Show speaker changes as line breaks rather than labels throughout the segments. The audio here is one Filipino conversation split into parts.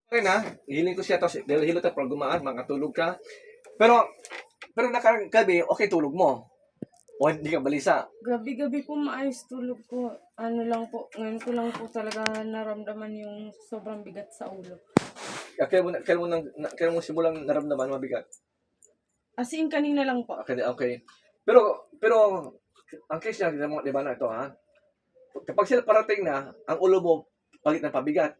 Okay na, hiling ko siya, tapos dahil hilot na pag gumaan, makatulog ka. Pero nakarang gabi, okay tulog mo. O hindi ka balisa.
Gabi-gabi po maayos tulog ko. Ano lang po, ngayon ko lang po talaga naramdaman yung sobrang bigat sa ulo.
Kailan mo simulang naramdaman mabigat?
As in, kanina lang po.
Okay. Pero, ang case niya, kita mo, di ba na ito, ha? Kapag sila parating na, ang ulo mo, palit ng pabigat.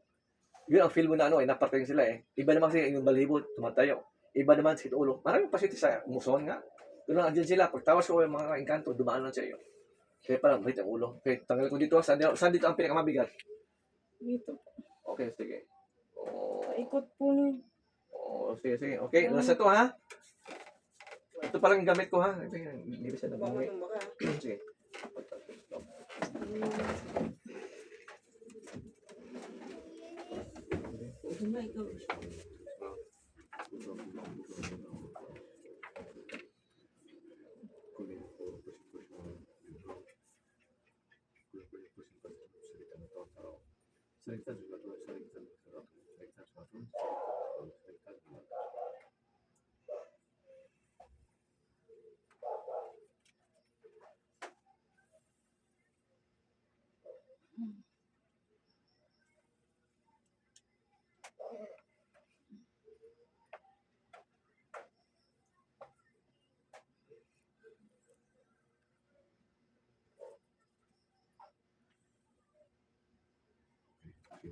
Yun ang feel mo na naparating sila eh. Iba naman kasi yung balibot, tumatayo. Iba naman sa ulo. Maraming pasyente sa umuson nga. Doon lang andyan sila. Pagtawas ko yung mga engkanto, dumaan lang sa iyo. Kaya parang bait ang ulo. Okay, tanggal ko dito. Saan dito ang pinakamabigat?
Dito po.
Okay, sige.
Paikot po niya.
Sige. Okay, nasa to ha? Ito palang gamit ko ha. Hindi ba siya nabungi? Sige.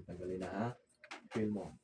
Tanggalin na ha. Feel mo.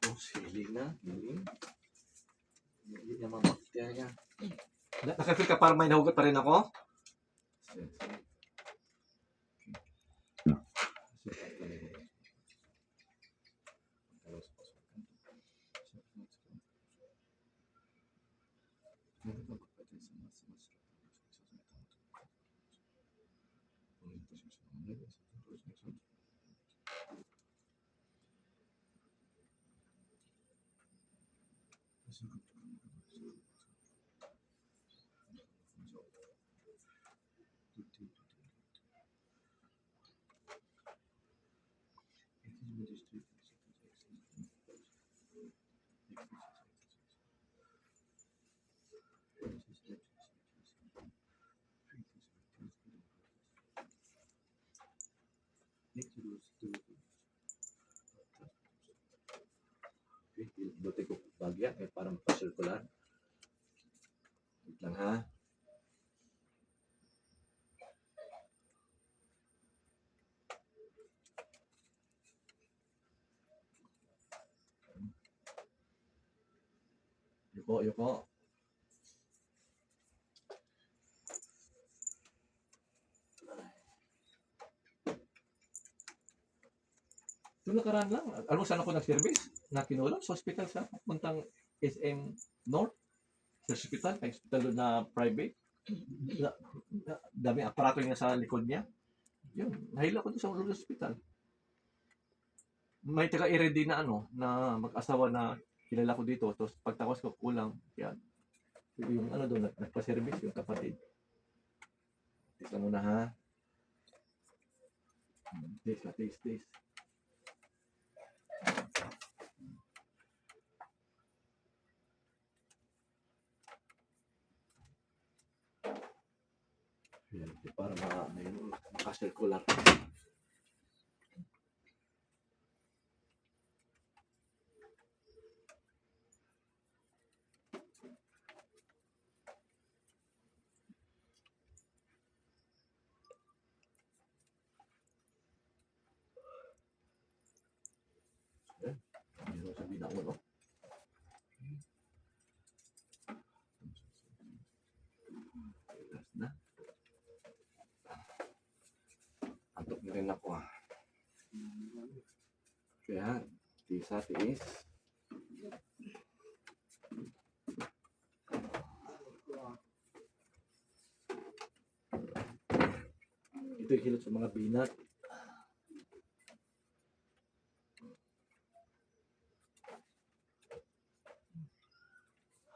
Tapos, hiling na. Hindi niya mabaktiya niya. Nakafeel ka parang may nahugot pa rin ako? Buti ko bagya, parang pa-circular. Wait lang ha. Yuko. Ito nakaraan lang. Alam mo saan ako nag-service? Na kinulam sa hospital sa puntang SM North. Sa hospital na private. Dami aparato yung nasa likod niya. Yun, nahila ko doon sa hospital. May taga-iredi na na mag-asawa na kilala ko dito. Tapos pagtakos ko kulang. Yan. Yung doon, nagpa-service yung kapatid. Tignan mo na ha. Taste. Yan, para makasirkular. Meron sa binaon, no? Last na. Antok na rin ako, ah. Kaya, tiis. Ito yung hilot sa mga binat.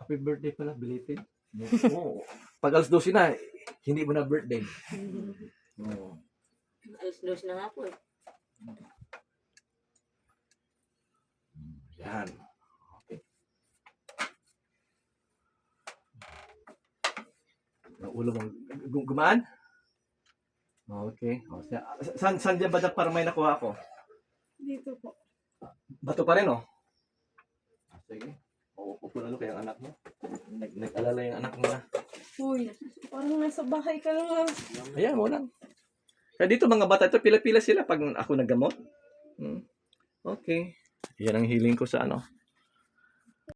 Happy birthday pala, belated. Oo. Pag alas 12 na, hindi mo na birthday. Oo.
Alas 2 na nga po eh.
Yan. Okay. Ang ulo mong gumaan? Okay. O, saan dyan ba para may nakuha ako?
Dito po.
Bato pa rin, oh. Sige. Oo, pupulalo kaya ang anak mo. Nag-alala yung anak mo na.
Uy, parang nasa bahay ka lang ah.
Ayan, mo lang. Kaya dito mga bata, ito pila-pila sila pag ako naggamot. Okay. Yan ang healing ko sa ano.